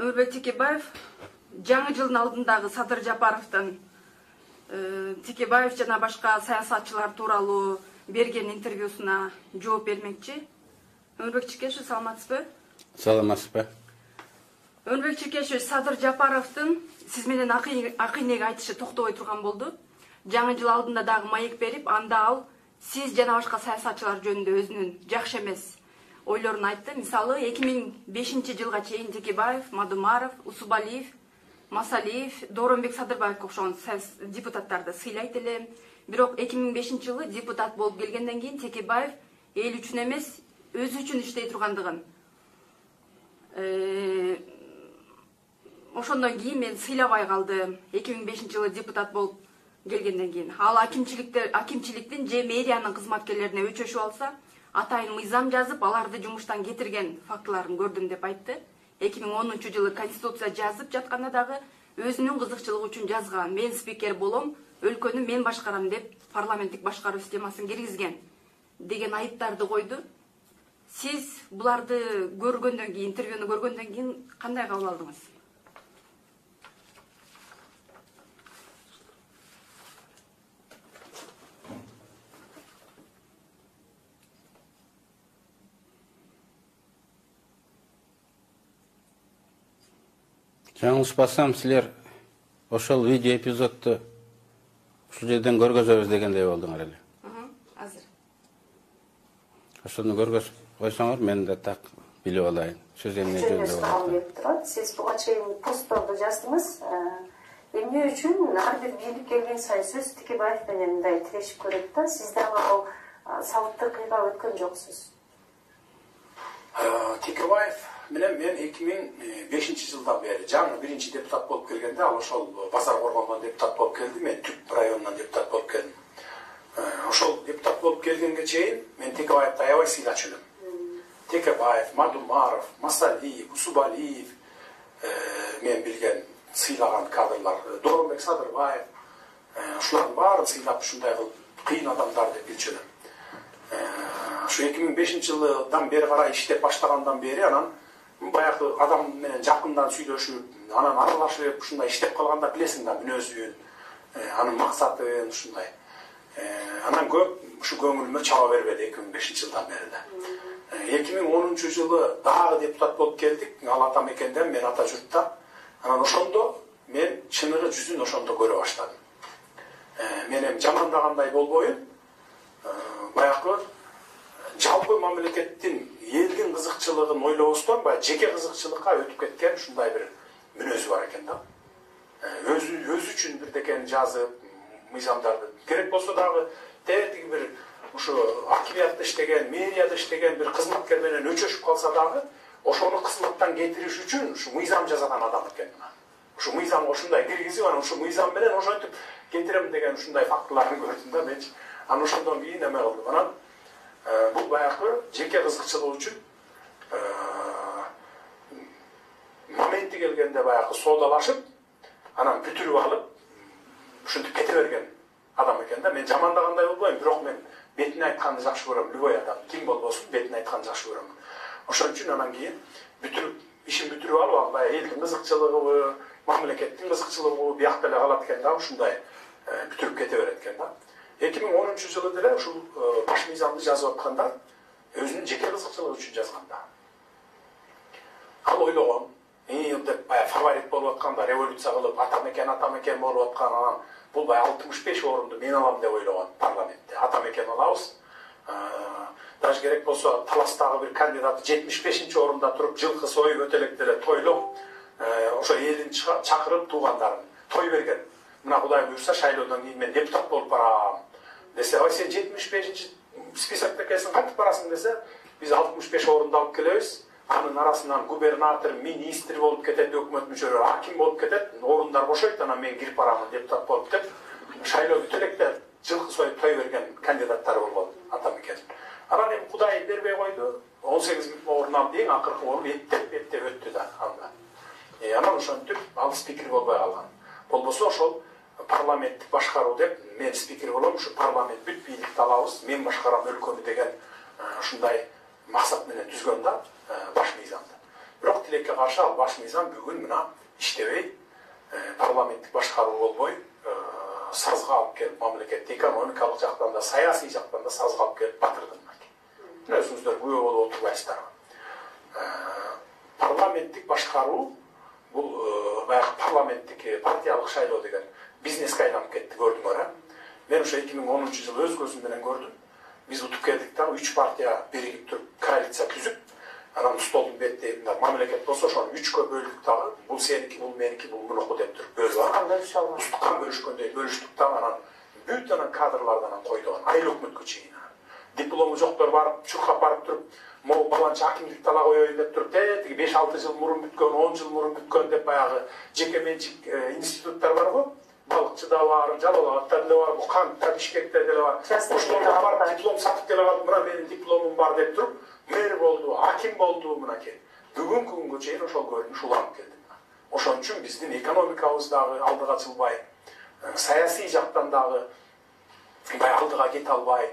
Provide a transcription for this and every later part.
Өмүрбек Текебаев жаңы жылдын алдындагы Садыр Жапаровдун Текебаев жана башка саясатчылар тууралуу берген интервьюсуна жооп бермекчи. Өмүрбек Чекешев, саламатсызбы? Саламатсызбы. Өмүрбек Чекешев Садыр Жапаровдун сиз менен акыйнеге айтышы токтобой турган болду. Жаңы жыл алдында дагы маек берип, анда ал сиз жана башка саясатчылар жөнүндө өзүнүн жакшы эмес ойлорун айтты. Мисалы 2005 жылга чейин Текебаев, Мадумаров, Усубалиев, Масалиев, Дооронбек Садырбаевге окшогон депутаттарды сыйлайт элем. Бирок 2005 жылы депутат болуп келгенден кийин Текебаев эл үчүн эмес, өзү үчүн иштей тургандыгын. Ошондон кийин мен сыйлабай калдым. 2005 жылы депутат болуп келгенден кийин. Ал акимчиликтин же мэриянын кызматкерлерине өчөшүп алса, атайын мыйзам жазып, аларды жумуштан кетирген фактыларын көрдүм деп айтты. 2010 жылы конституция жазып жатканда дагы өзүнүн кызыкчылыгы үчүн жазган. Мен спикер болом, өлкөнү мен башкарам деп парламенттик башкаруу системасын киргизген деген айыптарды койду. Сиз буларды көргөндөн кийин, интервьюну көргөндөн кийин кандай кабыл алдыңыз? Жаңылышпасам, силер ошол видео эпизодду ушул жерден көргөзөбүз дегендей болдуңар эле. Азыр. Ошону көргөзүп койсоңор, мен да так билип алайын. Сөз эмне жөнүндө болот. Сиз буга чейин постторду жаздыңыз. Эмне үчүн ар бир бийлик келген сайын сөз Текебаев менен мындай тирешип көрөт да, сиз дагы ал сабытты кыйга өткөн жоксуз. Текебаев менен мен 2005 жылдан бери жаңы биринчи депутат болуп келгенде, ал ошол Базар Коргондон депутат болуп келди, мен Түп районунан депутат болуп келдим. Ошол депутат болуп келгенге чейин мен Текебаевди аябай сыйлачу элем. Текебаев, Мадумаров, Масалиев, Усубалиев, мен билген сыйлаган кадрлар, Дооронбек Садырбаев, ушулардын баарын сыйлап ушундай кылып кыйын адамдар деп билчү элем. Ошо 2005 жылдан бери карай иштеп баштагандан бери анан баягы адам менен жакындан сүйлөшүп, анан аралашып, ушундай иштеп калганда билесиң да мүнөзүн, анын максатын ушундай. Анан көп ушу көңүлүмө чаба бербеди 2005 жылдан бери да. 2010 жылы дагы депутат болуп келдик, ал ата мекенден, мен ата журтта. Анан ошондо мен чыныгы жүзүн ошондо көрө баштадым. Мен эми жамандагандай болбойм. Баягы жалпы мамлекеттин элдин кызыкчылыгын ойлобостон баягы жеке кызыкчылыкка өтүп кеткен ушундай бир мүнөзү бар экен да. Өзү үчүн бирдекени жазып, мыйзамдарды керек болсо дагы тетиги бир ушу акимиятта иштеген, мэрияда иштеген бир кызматкер менен өчөшүп калса дагы, ошону кызматтан кетириш үчүн ушу мыйзам жазган адам экен. Ушу мыйзам ушундай киргизип, анан ушу мыйзам менен ошентип кетирем деген ушундай фактыларын көрдүм да мен. Анан ошондон кийин эме кылдым. Анан бул баягы жеке кызыкчылык үчүн моменти келгенде баягы соодалашып, анан бүтүрүп алып, ушинтип кете берген адам экен да. Мен жамандагандай болбойм, бирок мен бетине айтканды жакшы көрөм. Любой адам ким болбосун бетине айтканды жакшы көрөм. Ошон үчүн анан кийин ишин бүтүрүп алып, ал баягы элдин кызыкчылыгыбы, мамлекеттин кызыкчылыгыбы биякта эле калат экен да, ушундай бүтүрүп кете берет экен да. 2010 жылы деле ушул баш мыйзамды жазып атканда өзүнүн жеке кызыкчылыгы үчүн жазган да. Ал ойлогон, деп баягы фаворит болуп атканда, революция кылып ата мекен болуп аткан, анан бул баягы 65 орунду мен алам деп ойлогон парламентте. Ата мекен алабыз. Даже керек болсо таластагы бир кандидат 75 орунда туруп жылкы союп өтөлөк деле тойлоп, ошо элин чакырып туугандарын той берген. Мына Кудай буйрса шайлоодон кийин мен депутат болуп барам десе, ой сен 75 списокто экенсиң, кантип барасың десе, биз 65 орунду алып келебиз. Анын арасынан губернатор, министр болуп кетет, өкмөт мүчөлөрү, аким болуп кетет, орундар бошойт, анан мен кирип барамын депутат болуп деп, шайлоо бүтүлөктө жылкы союп той берген кандидаттар болгон ата мекен. Анан эми Кудай бербей койду, 18 орун алды, эң акыркы орун эптеп өттү да анда. Анан ошентип ал спикер болбой калган. Болбосо ошол парламенттик башкаруу деп мен спикер болом, ушу парламент бүт бийликти алабыз, мен башкарам өлкөнү деген ушундай максат менен түзгөн да баш мыйзамды. Бирок тилекке каршы ал баш мыйзам бүгүн мына иштебей, парламенттик башкаруу болбой, сазга алып келип, мамлекетти экономикалык жактан да, саясий жактан да сазга алып келип батырды. Мына өзүңүздөр күбө болуп отурбайсыздар. Парламенттик башкаруу бул баягы парламенттик партиялык шайлоо деген бизнеске айланып кетти, көрдүңөр. Мен ошо 2010-жылы өз көзүм менен көрдүм. Биз утуп келдик да, 3 партия биригип туруп коалиция түзүп, анан столдун бетинде мамлекет болсо ошону 3кө бөлдүк дагы. Бул сеники, бул меники, бул мунуку деп туруп бөлүп устукан бөлүшкөндөй бөлүштүк да, анан бүт анан кадрлардан койду, айыл өкмөткө чейин. Диплому жоктор барып, чуркап барып туруп, могу баланча акимдикти ала коеюн деп туруп, тиги 5-6 жыл мурун бүткөн, 10 жыл мурун бүткөн деп баягы жеке менчик институттар бар го. Балыкчы да бар, Жалал-Абадта да бар, Кантта, Бишкекте да бар. Ошолорго барып диплом сатып келип алып, мына менин дипломум бар деп туруп, мэр болду, аким болду мынакей. Бүгүнкү күнгө чейин ошол көрүнүш уланып келди. Ошон үчүн биздин экономикабыз дагы алдыга чылбай, саясий жактан дагы баягы алдыга кете албай,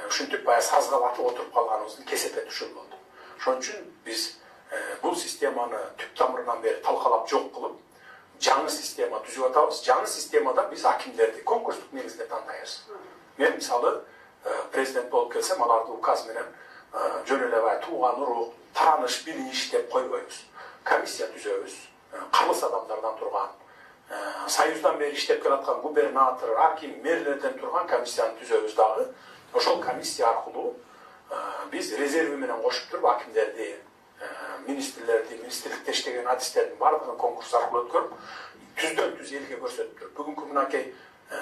ушинтип баягы сазга батып отуруп калганыбыздын кесепе түшүл болду. Ошон үчүн биз бул системаны түп тамырынан бери талкалап жок кылып, жаңы система түзүп атабыз. Жаңы системада биз акимдерди конкурстук негизде тандайбыз. Мен мисалы президент болуп келсем, аларды указ менен жөн эле бай тууган урук, тааныш, билиш деп койбойбуз. Комиссия түзөбүз. Калыс адамдардан турган, союздан бери иштеп келаткан губернатор, аким, мэрлерден турган комиссияны түзөбүз дагы. Ошол комиссия аркылуу биз резерви менен кошуп туруп акимдерди, министрлерди, министрликте иштеген адистердин баардыгын конкурс аркылуу өткөрүп, түздөн түз элге көрсөтүп туруп. Бүгүнкү мынакей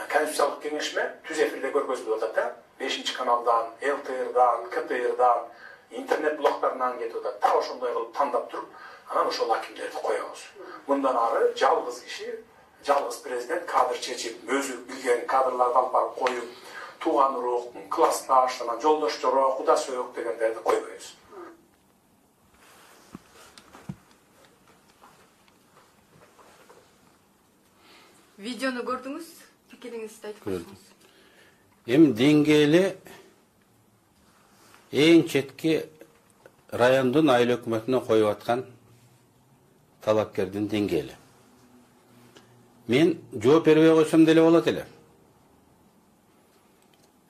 конституциялык кеңешме түз эфирде көргөзүлүп атат, 5 каналдан, ЛТРдан, КТРдан, интернет блоктарынан кетип атат. Та ошондой кылып тандап туруп, анан ошол акимдерди коебуз. Мындан ары жалгыз киши, жалгыз президент кадр чечип, өзү билген кадрларды алып барып коюп, тууган урук, классташ, анан жолдош жорок, куда сөөк дегендерди койбойбуз. Видеону көрдүңүз? Пикириңизди айтып көрсөңүз. Эми деңгээли эң четки райондун айыл өкмөтүнө коюп аткан талапкердин деңгээли. Мен жооп бербей койсом деле болот эле.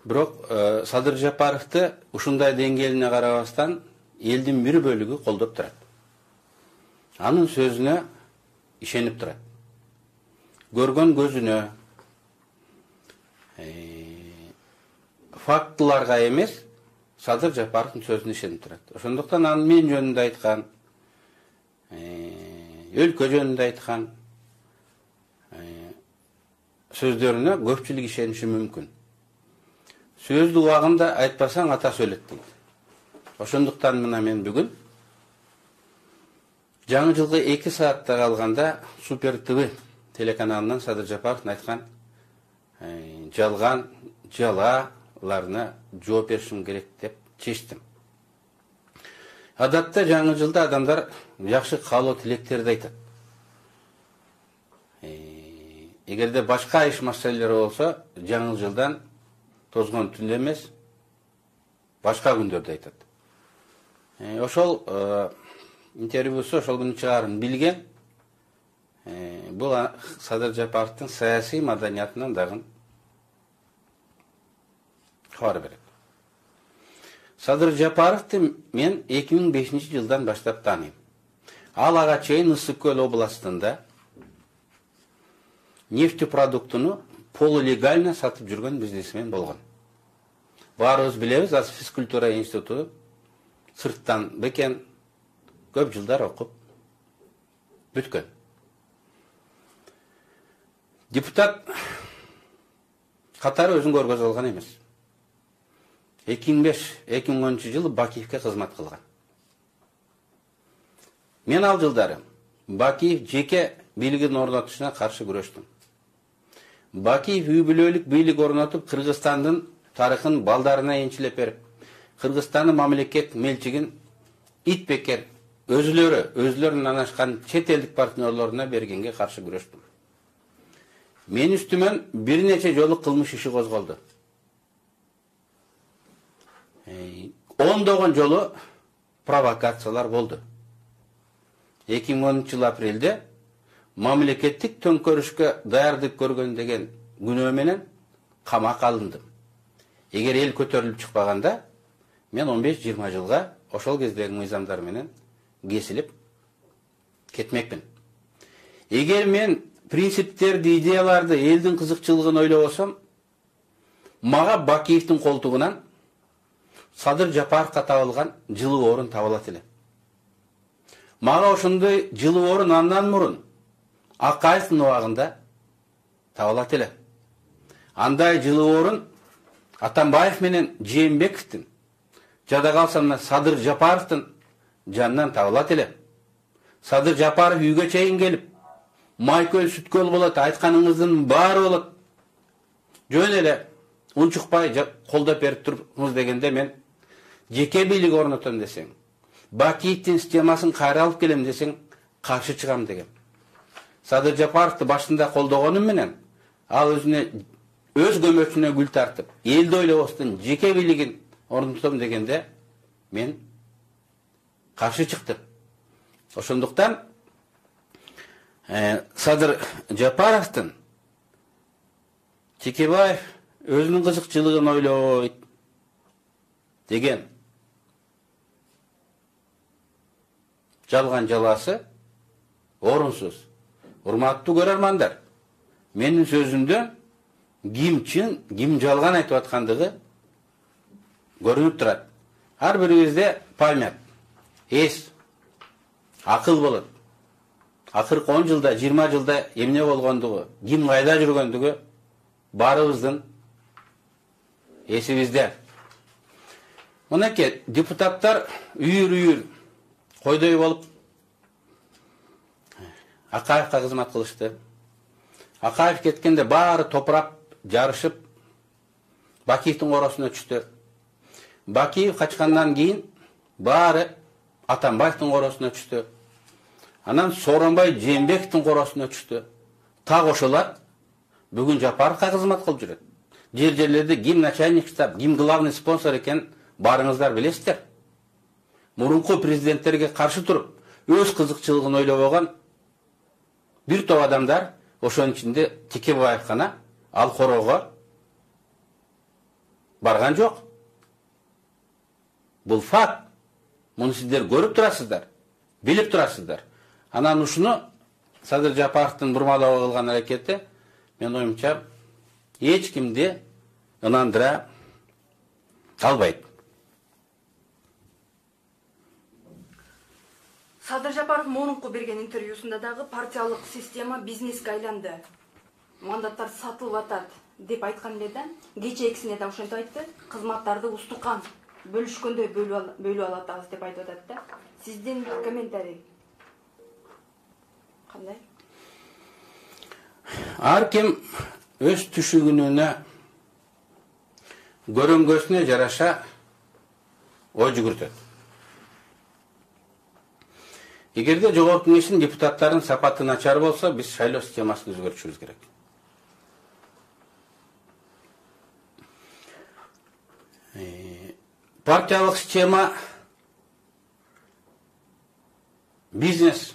Бирок Садыр Жапаровду ушундай деңгээлине карабастан элдин бир бөлүгү колдоп турат. Анын сөзүнө ишенип турат. Көргөн көзүнө, фактыларга эмес, Садыр Жапаровдун сөзүнө ишенип турат. Ошондуктан анын мен жөнүндө айткан, өлкө жөнүндө айткан сөздөрүнө көпчүлүк ишениши мүмкүн. Сөздү убагында айтпасаң атасы өлөт дейт. Ошондуктан мына мен бүгүн жаңы жылга 2 саатта калганда Супер ТВ телеканалынан Садыр Жапаровдун айткан жалган жалаларына жооп беришим керек деп чечтим. Адатта жаңы жылда адамдар жакшы каалоо тилектерди айтат. Эгерде башка иш маселелер болсо, жаңы жылдан тозгон түндө эмес, башка күндөрдө айтат. Ошол интервьюсу ошол күнү чыгарын билген. Бул Садыр Жапаровдун саясий маданиятынан дагы кабар берет. Садыр Жапаровду мен 2005-жылдан баштап тааныйм. Ал ага чейин Ысык Көл областында нефтепродуктуну полулегально сатып жүргөн бизнесмен болгон. Баарыбыз билебиз, аз физкультура институту сырттан бекен көп жылдар окуп бүткөн. Депутат катары өзүн көргөзө алган эмес. 2005-2010 Бакиевке кызмат кылган. Мен ал жылдары Бакиев жеке бийлигин орнотушуна каршы күрөштүм. Бакиев үй бүлөлүк бийлик орнотуп, Кыргызстандын тарыхын балдарына энчилеп берип, Кыргызстандын мамлекет мелчигин ит бекер өзүлөрүнүн анашкан чет элдик партнерлоруна бергенге каршы күрөштүм. Мен үстүмөн бир нече жолу кылмыш иши козголду. Ондогон жолу провокациялар болду. 2010 апрелде мамлекеттик төңкөрүшкө даярдык көргөн деген күнөө менен камакка алындым. Эгер эл көтөрүлүп чыкпаганда, мен 15-20 жылга ошол кездеги мыйзамдар менен кесилип кетмекмин. Эгер мен принциптерди, идеяларды, элдин кызыкчылыгын ойлобосом, мага Бакиевдин колтугунан Садыр Жапаровго табылган жылуу орун табылат эле. Мага ошондой жылуу орун андан мурун Акаевдин убагында табылат эле. Андай жылуу орун Атамбаев менен Жээнбековдин, жада калса мына Садыр Жапаровдун жанынан табылат эле. Садыр Жапаров үйгө чейин келип, майкөл сүткөл болот, айтканыңыздын баары болот. Жөн эле унчукпай колдоп берип туруңуз дегенде мен жеке бийлик орнотом десең, Бакиевдин системасын кайра алып келем десең, каршы чыгам деген. Садыр Жапаровду башында колдогонум менен, ал өзүнө өз көмөчүнө гүл тартып, элди ойлобостон жеке бийлигин орнотом дегенде мен каршы чыктым. Ошондуктан Садыр Жапаровдун Текебаев өзүнүн кызыкчылыгын ойлойт деген жалган жаласы орунсуз. Урматтуу көрөрмандар, менин сөзүмдө ким чын, ким жалган айтып аткандыгы көрүнүп турат. Ар бирибизде память, эс, акыл болот. Акыркы 10 жылда, 20 жылда эмне болгондугу, ким кайда жүргөндүгү баарыбыздын эсибизде. Мынакей депутаттар үйүр койдой болуп Акаевка кызмат кылышты. Акаев кеткенде баары топурап, жарышып, Бакиевдин коросуна түштү. Бакиев качкандан кийин баары Атамбаевдин коросуна түштү. Анан Сооронбай Жээнбековдун коросуна түштү. Так ошолор бүгүн Жапаровго кызмат кылып жүрөт. Жерлерде ким начальник штаб, ким главный спонсор экен барыңыздар билесиздер. Мурунку президенттерге каршы туруп, өз кызыкчылыгын ойлобогон бир топ адамдар, ошонун ичинде Текебаев гана ал корого барган жок. Бул факт. Муну сиздер көрүп турасыздар, билип турасыздар. Анан ушуну Садыр Жапаровдун бурмалоого кылган аракети мен оюмча эч кимди ынандыра албайт. Садыр Жапаров мурунку берген интервьюсунда дагы партиялык система бизнеске айланды. Мандаттар сатылып атат деп айткан эле да, кечээкисине да ошентип айтты. Кызматтарды устукан бөлүшкөндөй бөлүп алатабыз деп айтып атат да. Сиздин комментарий кандай? Ар ким өз түшүгүнүнө, көрөнгөсүнө жараша ой жүгүртөт. Эгерде жогорку кеңештин депутаттарынын сапаты начар болсо, биз шайлоо системасын өзгөртүшүбүз керек. Партиялык система бизнес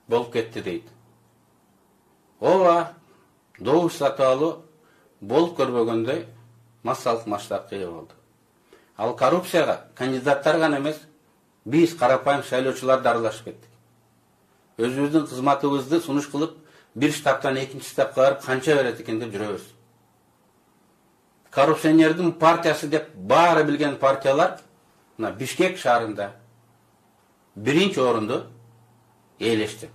болуп кетти дейт. Ооба, добуш сатып алуу болуп көрбөгөндөй массалык масштабка ээ болду. Ал коррупцияга кандидаттар гана эмес, биз карапайым шайлоочулар да аралашып кеттик. Өзүбүздүн кызматыбызды сунуш кылып, бир штабтан экинчи штабка барып канча берет экен деп жүрөбүз. Коррупционердин партиясы деп баары билген партиялар мына Бишкек шаарында биринчи орунду ээлешти.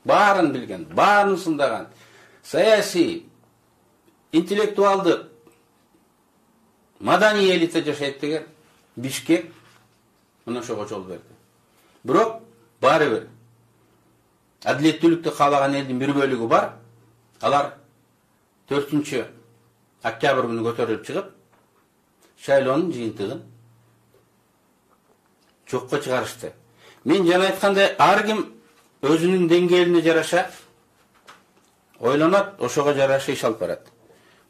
Баарын билген, баарын сындаган, саясий, интеллектуалдык, маданий элита жашайт деген Бишкек мына ошого жол берди. Бирок баары бир адилеттүүлүктү каалаган элдин бир бөлүгү бар. Алар 4 октябрь күнү көтөрүлүп чыгып, шайлоонун жыйынтыгын жокко чыгарышты. Мен жана айткандай, ар ким өзүнүн деңгээлине жараша ойлонот, ошого жараша иш алып барат.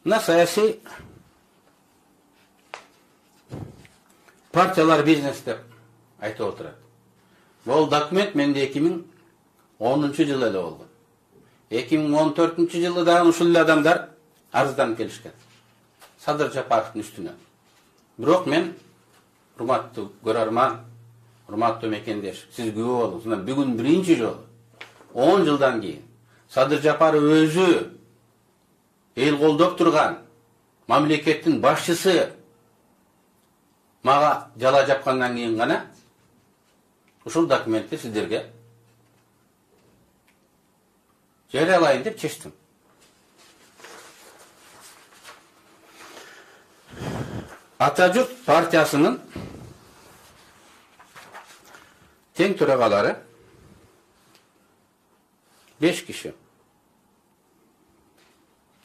Мына саясий партиялар бизнес деп айтып отурат. Ол документ менде 2010 жылы эле болгон. 2014 жылы дагы ушул адамдар арызданып келишкен. Садыр Жапаровдун үстүнө. Бирок мен урматтуу көрөрман, урматтуу мекендеш, сиз күбө болуңуз. Мына бүгүн биринчи жолу 10 жылдан кийин Садыр Жапаров өзү эл колдоп турган мамлекеттин башчысы мага жала жапкандан кийин гана ушул документти сиздерге жарыялайын деп чечтим. Атажурт партиясынын тең төрагалары 5 киши.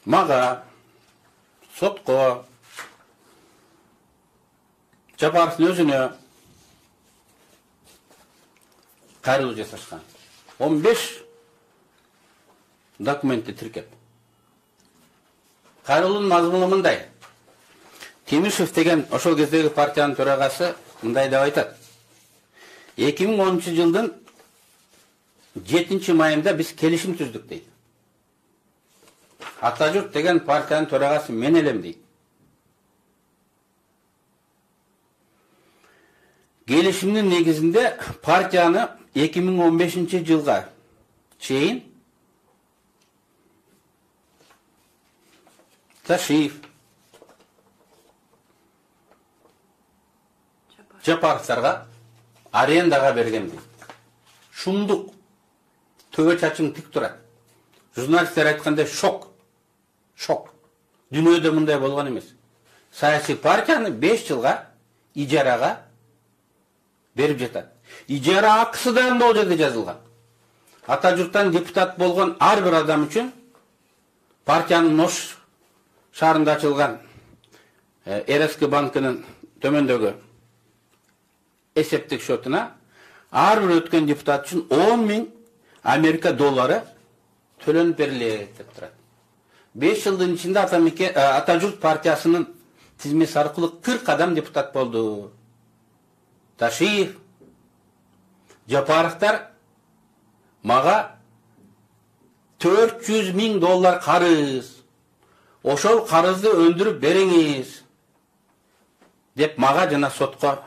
Мага, сотко, Жапаровдун өзүнө кайрылуу жасашкан. 15 документти тиркеп. Кайрылуунун мазмуну мындай. Темишев деген ошол кездеги партиянын төрагасы мындай деп айтат. 2010 жылдын 7 майында биз келишим түздүк дейт. Атажурт деген партиянын төрагасы мен элем дейт. Келишимдин негизинде партияны 2015 жылга чейин Ташиев, Жапаровтарга арендага берген дейт. Шумдук, төбө чачың тик турат. Журналисттер айткандай шок. Дүйнөдө мындай болгон эмес. Саясий партияны 5 жылга ижарага берип жатат. Ижара акысы да бул жерде жазылган. Атажурттан депутат болгон ар бир адам үчүн партиянын Ош шаарында ачылган РСК банкынын төмөндөгү эсептик счетуна ар бир өткөн депутат үчүн 10.000 Америка доллары төлөнүп берилет деп турат. 5 жылдын ичинде Атажурт партиясынын тизмеси аркылуу 40 адам депутат болду. Ташиев, Жапаровтар мага 400.000 доллар карыз. Ошол карызды өндүрүп бериңиз деп мага жана сотко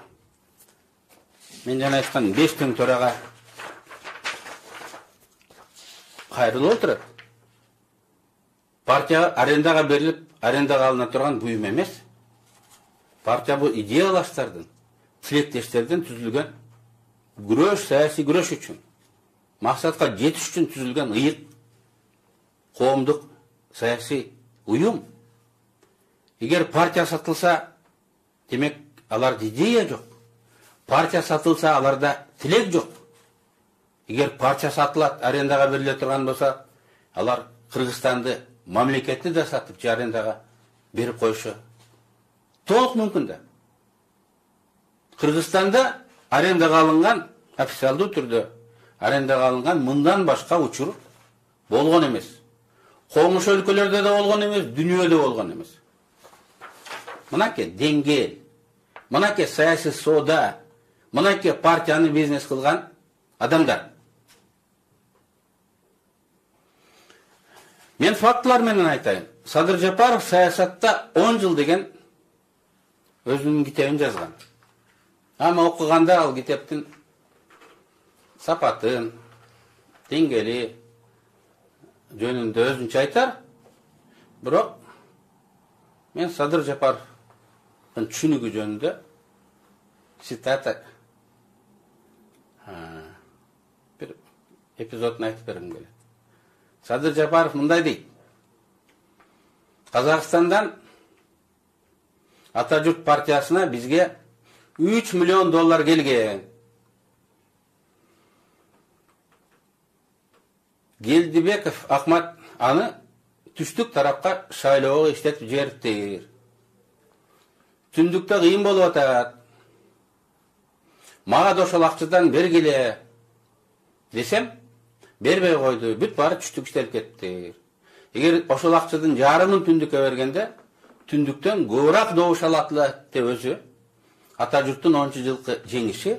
мен жана айткан 5 тең төрага кайрылып отурат. Партия арендага берилип, арендага алына турган буюм эмес. Партия бул идеялаштардын, тилектештерден түзүлгөн күрөш, саясий күрөш үчүн, максатка жетиш үчүн түзүлгөн ыйык коомдук саясий уюм. Эгер партия сатылса, демек аларда идея жок. Партия сатылса, аларда тилек жок. Эгер партия сатылат, арендага бериле турган болсо, алар Кыргызстанды, мамлекетти да сатып, арендага берип коюшу толук мүмкүн да. Кыргызстанда арендага алынган, официалдуу түрдө арендага алынган мындан башка учур болгон эмес. Коңуш өлкөлөрдө да болгон эмес, дүйнөдө болгон эмес. Мынакей деңгэл, мынакей саясий соода, мынакей партияны бизнес кылган адамдар. Мен фактылар менен айтайын. Садыр Жапаров саясатта 10 жыл деген өзүнүн китебин жазган. Ама окуганда ал китептин сапатын, деңгели жөнүндө өзүнчө айтар. Бирок мен Садыр Жапаровдун түшүнүгү жөнүндө цитата бир эпизодун айтып бергим келет. Садыр Жапаров мындай дейт. Казакстандан Атажурт партиясына бизге 3 миллион доллар келген. Гелдибеков Ахмат аны түштүк тарапка шайлоого иштетип жибериптир. Түндүктө кыйын болуп атат. Мага да ошол акчадан бергиле десем, бербей койду. Бүт баары түштүк иштелип кетти. Эгер ошол акчадан жарымын түндүккө бергенде, түндүктөн көбүрөөк добуш алатылы деп өзү Атажурттун 10 жылкы жеңиши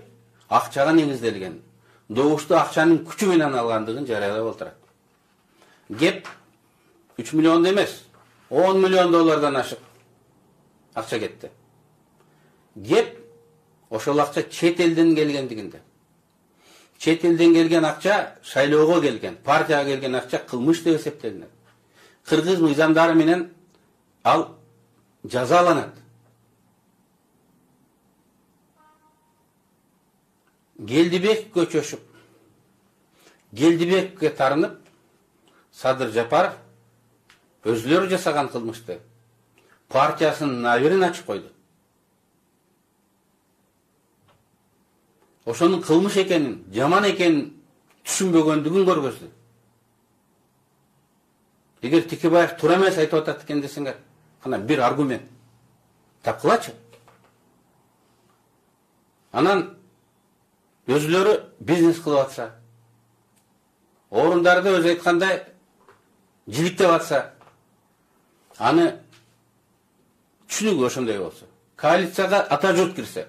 акчага негизделген. добушту акчанын күчү менен алгандыгын жарыялап отурат. Кеп 3 миллион эмес, 10 миллион доллардан ашык акча кетти. Кеп ошол акча чет элден келгендигинде. Чет элден келген акча шайлоого келген, партияга келген акча кылмыш деп эсептелинет. Кыргыз мыйзамдары менен ал жазаланат. Келдибековке чөшүп, Келдибековке тарынып, Садыр Жапаров өзлөрү жасаган кылмышты партиясынын аберин ачып койду. Ошонун кылмыш экенин, жаман экенин түшүнбөгөндүгүн көргөздү. Эгер Текебаев туура эмес айтып атат экен десеңер, кана бир аргумент тапкылачы. Анан өзлөрү бизнес кылып атса, орундарды өзү айткандай жиликтеп атса, аны түшүнүгү ошондой болсо. Коалицияга ата журт кирсе,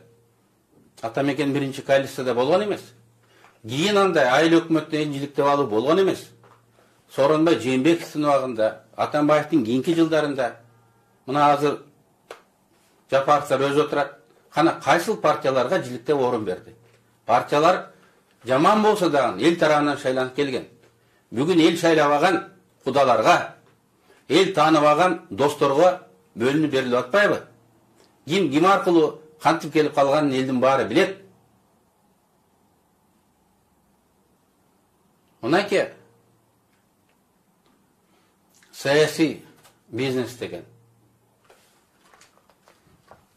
ата мекен биринчи коалицияда болгон эмес. Кийин андай айыл өкмөттөн жиликтеп алуу болгон эмес. Сооронбай Жээнбековдун убагында, Атамбаевдин кийинки жылдарында, мына азыр Жапаровдор өзү отурат. Кана кайсыл партияларга жиликтеп орун берди? Партиялар жаман болсо дагы эл тарабынан шайланып келген. Бүгүн эл шайлабаган кудаларга, эл тааныбаган досторго бөлүнүп берилип атпайбы? Ким аркылуу кантип келип калганын элдин баары билет. Мынакей саясий бизнес деген.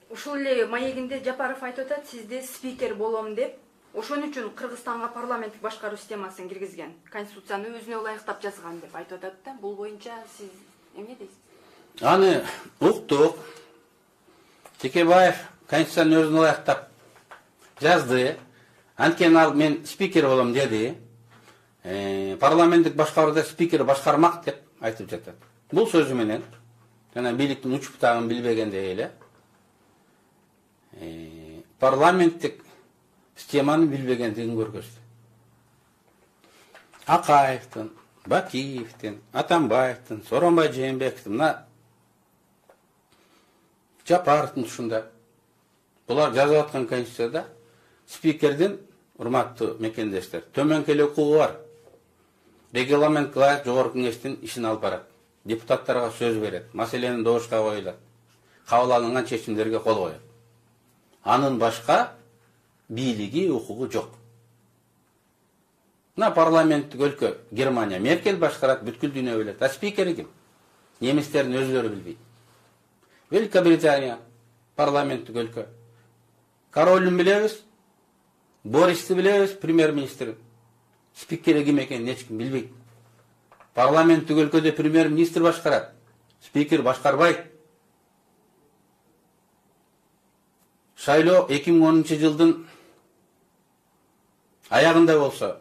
Ушул эле маегинде Жапаров айтып атат, сизде спикер болом деп, ошон үчүн Кыргызстанга парламенттик башкаруу системасын киргизген, конституцияны өзүнө ылайыктап жазган деп айтып атат да. Бул боюнча сиз эмне дейсиз? Аны уктук. Текебаев конституцияны өзүнө ылайыктап жазды. Анткени ал мен спикер болом деди. Парламенттик башкарууда спикер башкармак деп айтып жатат. Бул сөзү менен жана бийликтин уч бутагын билбегендей эле парламенттик системаны билбегендигин көргөздү. Акаевдин, Бакиевдин, Атамбаевдин, Сооронбай Жээнбековдун, мына Жапаровдун ушунда булар жазып аткан конституцияда спикердин, урматтуу мекендештер, төмөнкү эле укугу бар. Регламент ылайык жогорку кеңештин ишин алып барат. Депутаттарга сөз берет, маселени добушка коюлат. Кабыл алынган чечимдерге кол коет. Анын башка бийлиги, укугу жок. Мына парламенттик өлкө Германия Меркель башкарат, бүткүл дүйнө билет. А спикери ким? Немистердин өзлөрү билбейт. Великобритания парламенттик өлкө. Королун билебиз, Бористи билебиз, премьер-министрин. Спикери ким экенин эч ким билбейт. Парламенттик өлкөдө премьер-министр башкарат, спикер башкарбайт. Шайлоо 2010 жылдын аягында болсо,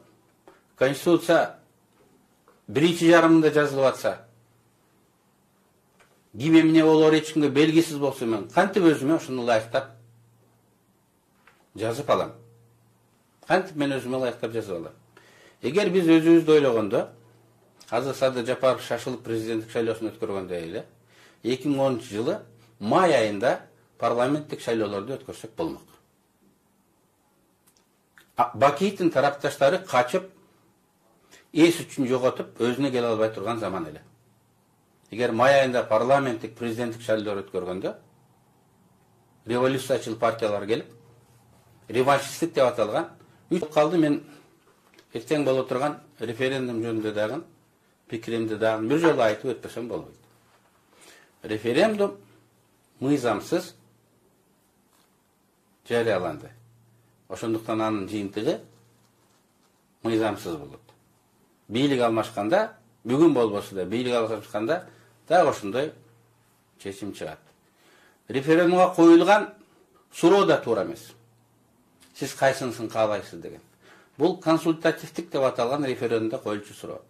конституция биринчи жарымында жазылып атса, ким эмне болоору эч кимге белгисиз болсо, мен кантип өзүмө ушуну ылайыктап жазып алам? Кантип мен өзүмө ылайыктап жазып алам? Эгер биз өзүбүздү ойлогондо, азыр Садыр Жапаров шашылып президенттик шайлоосун өткөргөндөй эле, 2010 жылы май айында парламенттик шайлоолорду өткөрсөк болмок. Бакиевдин тарапташтары качып, эс үчүн жоготуп, өзүнө келе албай турган заман эле. Эгер май айында парламенттик президенттик шайлоолор өткөргөндө, революциячыл партиялар келип, реваншисттик деп аталган, үч калды. Мен эртең боло турган референдум жөнүндө дагы пикиримди дагы бир жолу айтып өтпөсөм болбойт. Референдум мыйзамсыз жарыяланды. Ошондуктан анын жыйынтыгы мыйзамсыз болот. Бийлик алмашканда, бүгүн болбосо да бийлик алмашканда дагы ошондой чечим чыгат. Референдумга коюлган суроо да туура эмес. Сиз кайсынысын каалайсыз деген. Бул консультативдик деп аталган референдумда коюлчу суроо.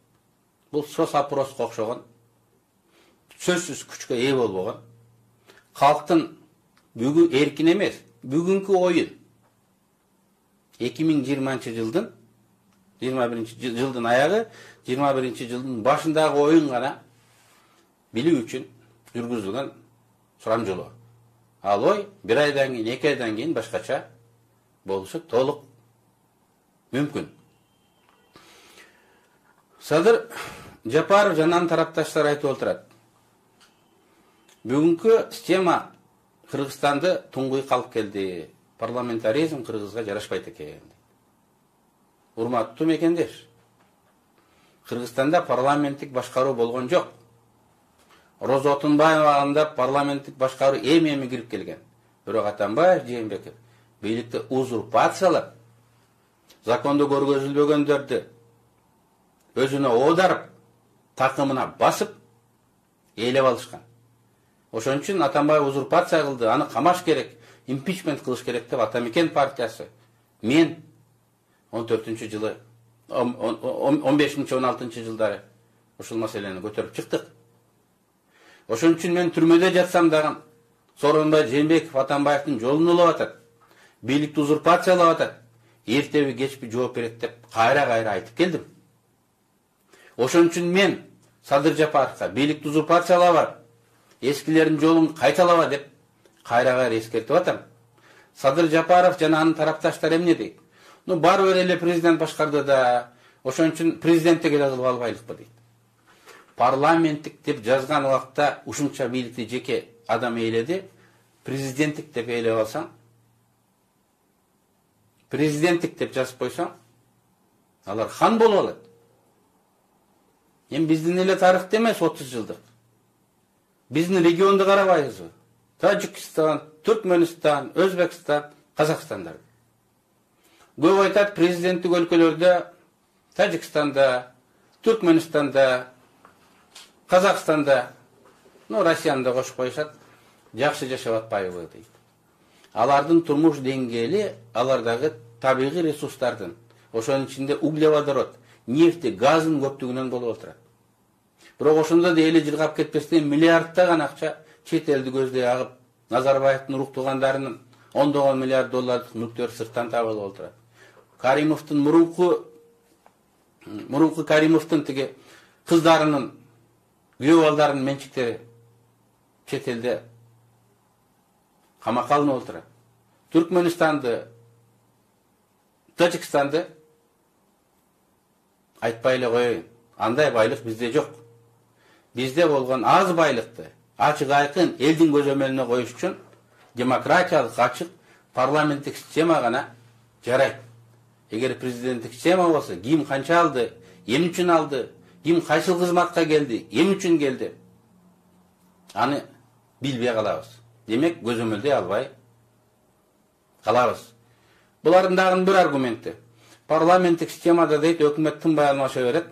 Бул соцопроско окшогон, сөзсүз күчкө ээ болбогон, калктын бүгүн эркин эмес, бүгүнкү оюн 2020 жылдын 21 жылдын аягы, 21 жылдын башындагы оюн гана билүү үчүн жүргүзүлгөн сурамжылоо. Ал ой 1 айдан кийин, 2 айдан кийин башкача болушу толук мүмкүн. Садыр Жапаров жана анын тарапташтары айтып отурат. Бүгүнкү система Кыргызстанды туңгуй калып келди. Парламентаризм Кыргызга жарашпайт экен. Урматтуу мекендеш. Кыргызстанда парламенттик башкаруу болгон жок. Роза Отунбаева анда парламенттик башкаруу эми кирип келген. Бирок Атамбаев, Жээнбеков бийликти узурпациялап, закондо көргөзүлбөгөндөрдү өзүнө оодарып, такымына басып, ээлеп алышкан. Ошон үчүн Атамбаев узурпация кылды, аны камаш керек, импичмент кылыш керек деп Атамекен партиясы мен 14-жылы, 15-16 жылдары ушул маселени көтөрүп чыктык. Ошон үчүн мен түрмөдө жатсам дагы Сооронбай Жээнбеков Атамбаевдин жолун улап атат, бийликти узурпациялап атат, эртеби кечпи жооп берет деп кайра айтып келдим. Ошон үчүн мен Садыр Жапаровго бийликти узурпациялаба, эскилердин жолун кайталаба деп кайра эскертип атам. Садыр Жапаров жана анын тарапташтары эмне дейт? Бары бир эле президент башкарды да, ошон үчүн президенттик эле кылып албайлыкпы дейт. Парламенттик деп жазган убакта ушунча бийликти жеке адам ээледи, президенттик деп ээлеп алсаң, президенттик деп жазып койсоң, алар хан болуп алат. Эми биздин эле тарыхта эмес 30 жылдык. Биздин регионду карабайбызбы? Тажикстан, Түркмөнстан, Өзбекстан, Казакстандар. Көп айтат президенттик өлкөлөрдө, Тажикстанда, Түркмөнстанда, Казакстанда, Россияны да кошуп коюшат, жакшы жашап атпайбы дейт. Алардын турмуш деңгээли, алардагы табигый ресурстардын, ошонун ичинде углеводород, нефти, газдын көптүгүнөн болуп отурат. Бирок ошондо да эли жылгап кетпестен миллиардтаган акча чет элди көздөй агып, Назарбаевдин уруктугандарынын $10 миллиард мүлктөрү сырттан табылып отурат. Каримовдун мурунку Каримовдун тиги кыздарынын, күйөө балдарынын менчиктери чет элде камакка алынып отурат. Түркмөнстанды, Тажикстанды айтпай эле коеюн. Андай байлык бизде жок. Бизде болгон аз байлыкты ачык айкын элдин көзөмөлүнө коюш үчүн демократиялык ачык парламенттик система гана жарайт. Эгер президенттик система болсо, ким канча алды, эмне үчүн алды, ким кайсыл кызматка келди, эмне үчүн келди, аны билбей калабыз. Демек, көзөмөлдөй албай калабыз. Булардын дагы бир аргументи. Парламенттик системада дейт, өкмөт тынбай алмаша берет.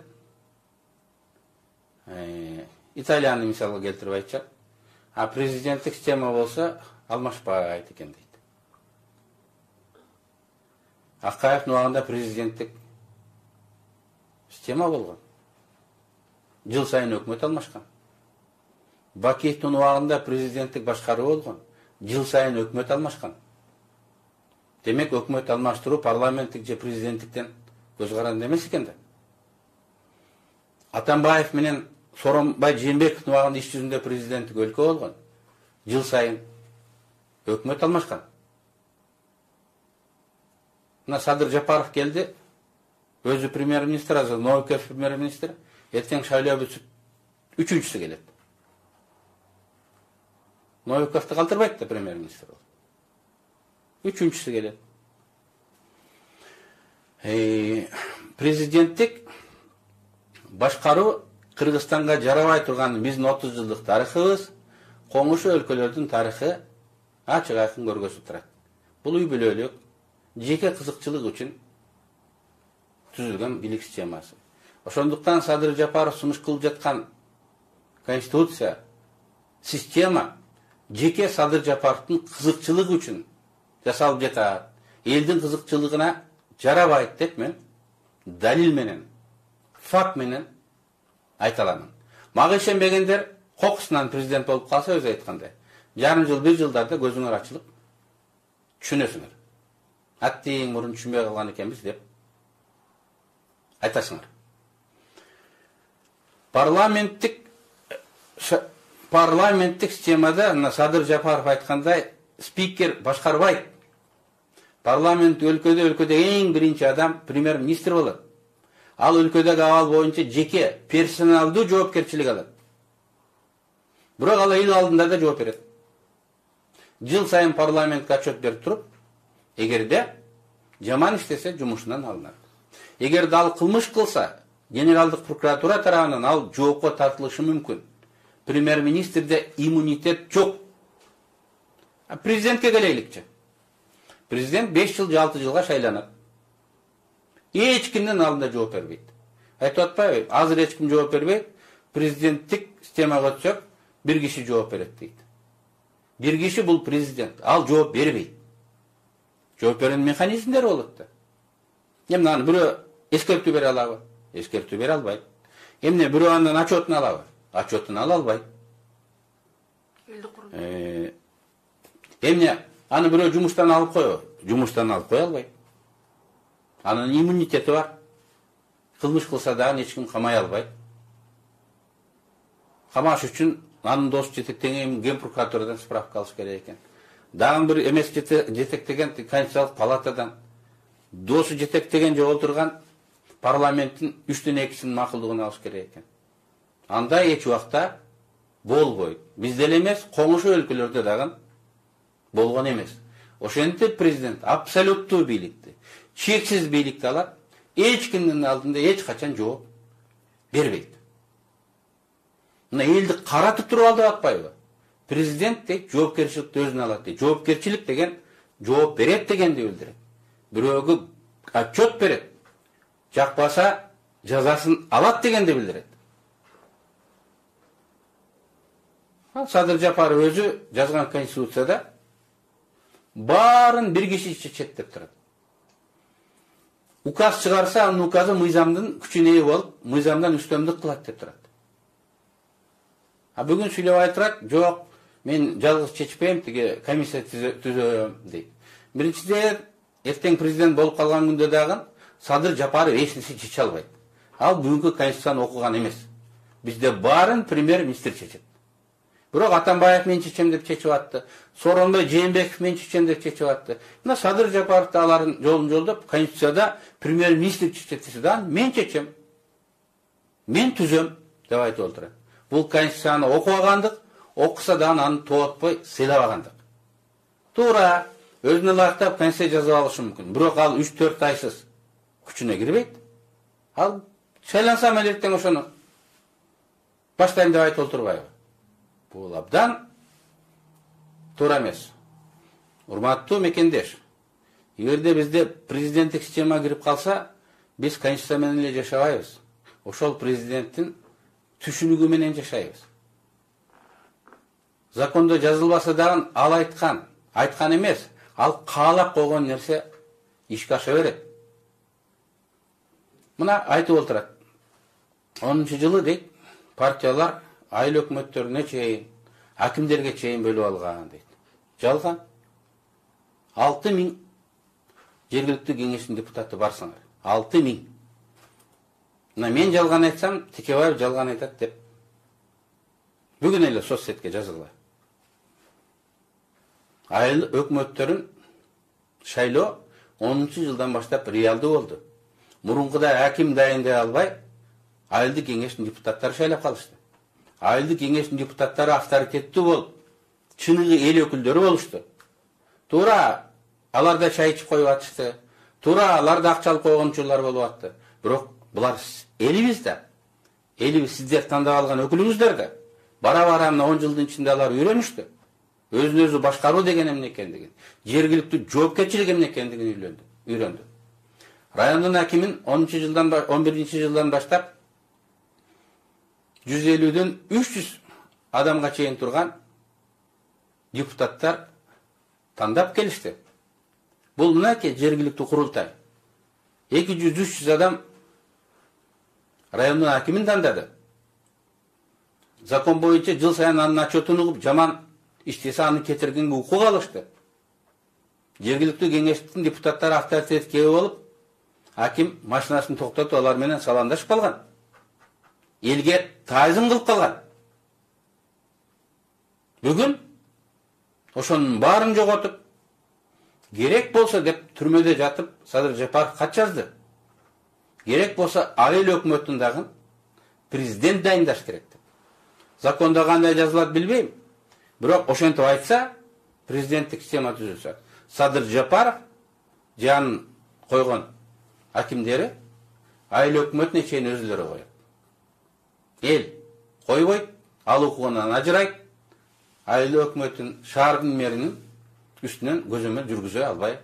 Италияны мисалга келтирип айтчак. А президенттик система болсо алмашпайт экен дейт. Акаевдин убагында президенттик система болгон. Жыл сайын өкмөт алмашкан. Бакиевдин убагында президенттик башкаруу болгон. Жыл сайын өкмөт алмашкан. Демек, өкмөт алмаштыруу парламенттик же президенттиктен көз каранды эмес экен да. Атамбаев менен Сооронбай Жээнбековдун убагында иш жүзүндө президенттик өлкө болгон. Жыл сайын өкмөт алмашкан. Садыр Жапаров келди, өзү премьер-министр, азыр Новиков премьер-министр, эртең шайлоо бүтүп, үчүнчүсү келет. Новиковду калтырбайт да премьер-министр. Үчүнчүсү келет. Президенттик башкаруу Кыргызстанга жарабай турган биздин 30 жылдык тарыхыбыз, коңшу өлкөлөрдүн тарыхы ачык айкын көргөзүп турат. Бул үй бүлөлүк, жеке кызыкчылык үчүн түзүлгөн бийлик системасы. Ошондуктан Садыр Жапаров сунуш кылып жаткан конституция, система жеке Садыр Жапаровдун кызыкчылыгы үчүн жасалып жатат. Элдин кызыкчылыгына жарабайт деп мен далил менен, факт менен айта аламын. Мага ишенбегендер кокусунан президент болуп калса, өзү айткандай, жарым жыл, 1 жылдарда көзүңөр ачылып түшүнөсүңөр. Аттең мурун түшүнбөй калган экенбиз деп айтасыңар. Парламенттік системада Садыр Жапаров айтқандай спикер башкарбайт. Парламент өлкөдө эң биринчи адам премьер-министр болот. Ал өлкөдөгү абал боюнча жеке персоналдуу жоопкерчилик алат. Бирок ал эл алдында да жооп берет. Жыл сайын парламентке отчет берип туруп, эгерде жаман иштесе жумушунан алынат. Эгерде ал кылмыш кылса, генералдык прокуратура тарабынан ал жоопко тартылышы мүмкүн. Премьер-министрде иммунитет жок. Президентке келейликчи. Президент 5 жыл, 6 жылга шайланат. Эч кимдин алдында жооп бербейт. Айтып атпайбы? Азыр эч ким жооп бербейт. Президенттик системага өтсөк, бир киши жооп берет дейт. Бир киши бул президент. Ал жооп бербейт. Жооп берген механизмдер болот да. Эмне аны бирөө эскертүү бере алабы? Эскертүү бере албайт. Эмне бирөө андан отчетун алабы? Отчетун ала албайт. Эмне аны бирөө жумуштан алып коебу? Жумуштан алып кое албайт. Анын иммунитети бар. Кылмыш кылса дагы эч ким камай албайт. Камаш үчүн анын досу жетектеген ген прокуратурадан справка алыш керек экен. Дагы бир эмес жетектеген Конституциялык палатадан досу жетектеген же отурган парламенттин 3/2 макулдугун алыш керек экен. Анда эч убакта болбойт. Бизде эле эмес, коңшу өлкөлөрдө дагы болгон эмес. Ошентип президент абсолюттуу бийликти, чексиз бийликти алат, эч кимдин алдында эч качан жооп бербейт. Мына элди каратып туруп ал деп атпайбы? Президент дейт, жоопкерчиликти өзүнө алат дейт. Жоопкерчилик деген жооп берет дегенди билдирет. Бирөөгө отчет берет. Жакпаса жазасын алат дегенди билдирет. Садыр Жапаров өзү жазган конституцияда барын бир киши чечет деп турат. Указ чыгарса, анын указы мыйзамдын күчүнө ээ болуп, мыйзамдан үстөмдүк кылат деп турат. Бүгүн сүйлөп айтырат, жок, мен жалгыз чечпейм, тиги комиссия түзөм дейт. Биринчиден, эртең президент болуп калган күндө дагы Садыр Жапаров эч нерсе чече албайт. Ал бүгүнкү конституцияны окуган эмес. Бизде барын премьер-министр чечет. Бирок Атамбаев мен чечем деп чечип атты. Сооронбай Жээнбеков мен чечем деп чечип атты. Мына Садыр Жапаров да алардын жолун жолдоп, конституцияда премьер-министр чечет десе да, мен чечем. Мен түзөм деп айтып отурат. Бул конституцияны окубагандык, окуса да аны тоотпой сыйлабагандык. Туура, өзүнө ылайыктап конституция жазып алышы мүмкүн. Бирок ал 3-4 айсыз күчүнө кирбейт. Ал шайлансам электен ошону баштайм деп айтып отурбайбы? Бул абдан туура эмес. Урматтуу мекендеш, эгерде бизде президенттик система кирип калса, биз конституция менен эле жашабайбыз. Ошол президенттин түшүнүгү менен жашайбыз. Закондо жазылбаса дагы ал айткан эмес, ал каалап койгон нерсе ишке аша берет. Мына айтып отурат. 10-жылы дейт, партиялар айыл өкмөттөрүнө чейин, акимдерге чейин бөлүп алган дейт. Жалган. 6000 жергиликтүү кеңештин депутаты барсыңар. 6000. Мына мен жалган айтсам, Текебаев жалган айтат деп. Бүгүн эле соцсетке жазылган. Айыл өкмөттөрүн шайлоо 10-жылдан баштап реалдуу болду. Мурункуда аким дайындай албай, айылдык кеңештин депутаттары шайлап калышты. Айылдык кеңештин депутаттары авторитеттүү болуп, чыныгы эл өкүлдөрү болушту. Туура, аларда чай ичип коюп атышты. Туура, аларда акча алып койгончулар болуп атты. Бирок булар элибиз да. Элибиз сиздер тандап алган өкүлүңүздөр да. Бара-бара 10 жылдын ичинде алар үйрөнүштү. Өзүн өзү башкаруу деген эмне экендигин, жергиликтүү жоопкерчилик эмне экендигин үйрөндү. Райондун акимин 11-жылдан баштап 150-дөн 300 адамга чейин турган депутаттар тандап келишти. Бул мынакей жергиликтүү курултай. 200-300 адам райондун акимин тандады. Закон боюнча жыл сайын анын отчетун угуп, жаман иштесе аны кетиргенге укук алышты. Жергиликтүү кеңештин депутаттары авторитетке ээ болуп, аким машинасын токтотуп алар менен саландашып калган. Элге таазим кылып калган. Бүгүн ошонун баарын жоготуп, керек болсо деп түрмөдө жатып, Садыр Жапаров кат жазды. Керек болсо ал эл өкмөтүн дагы президент дайындаш керек деп. Законда кандай жазылат билбейм. Бирок ошентип айтса, президенттик система түзүлсө, Садыр Жапаров жанын койгон акимдери айыл өкмөтүнө чейин өзүлөрү коет. Эл койбойт, ал укугунан ажырайт, айыл өкмөтүн шаардын мэринин үстүнөн көзөмөл жүргүзө албай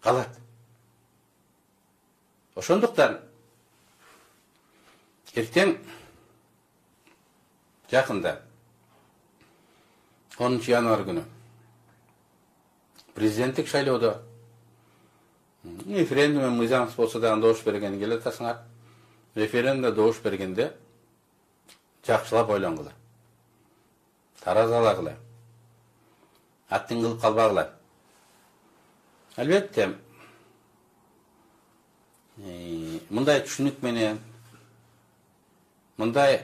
калат. Ошондуктан эртең жакында 10 январь күнү президенттик шайлоодо референдум мыйзамсыз болсо дагы добуш берген келе атасыңар. Референдумда добуш бергенде жакшылап ойлонгула. Таразалагыла. Аттың кылып калбагыла. Албетте мындай түшүнүк менен, мындай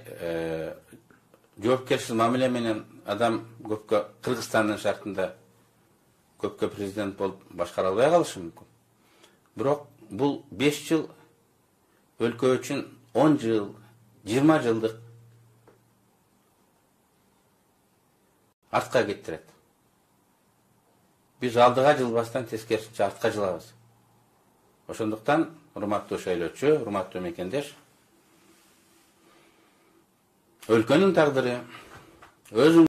жоопкерчилик мамиле менен адам көпкө Кыргызстандын шартында көпкө президент болуп башкара албай калышы мүмкүн. Бирок бул 5 жыл өлкө үчүн 10 жыл, 20 жылдык артка кетирет. Биз алдыга жылбастан тескерисинче артка жылабыз. Ошондуктан, урматтуу шайлоочу, урматтуу мекендеш, өлкөнүн тагдыры өзүң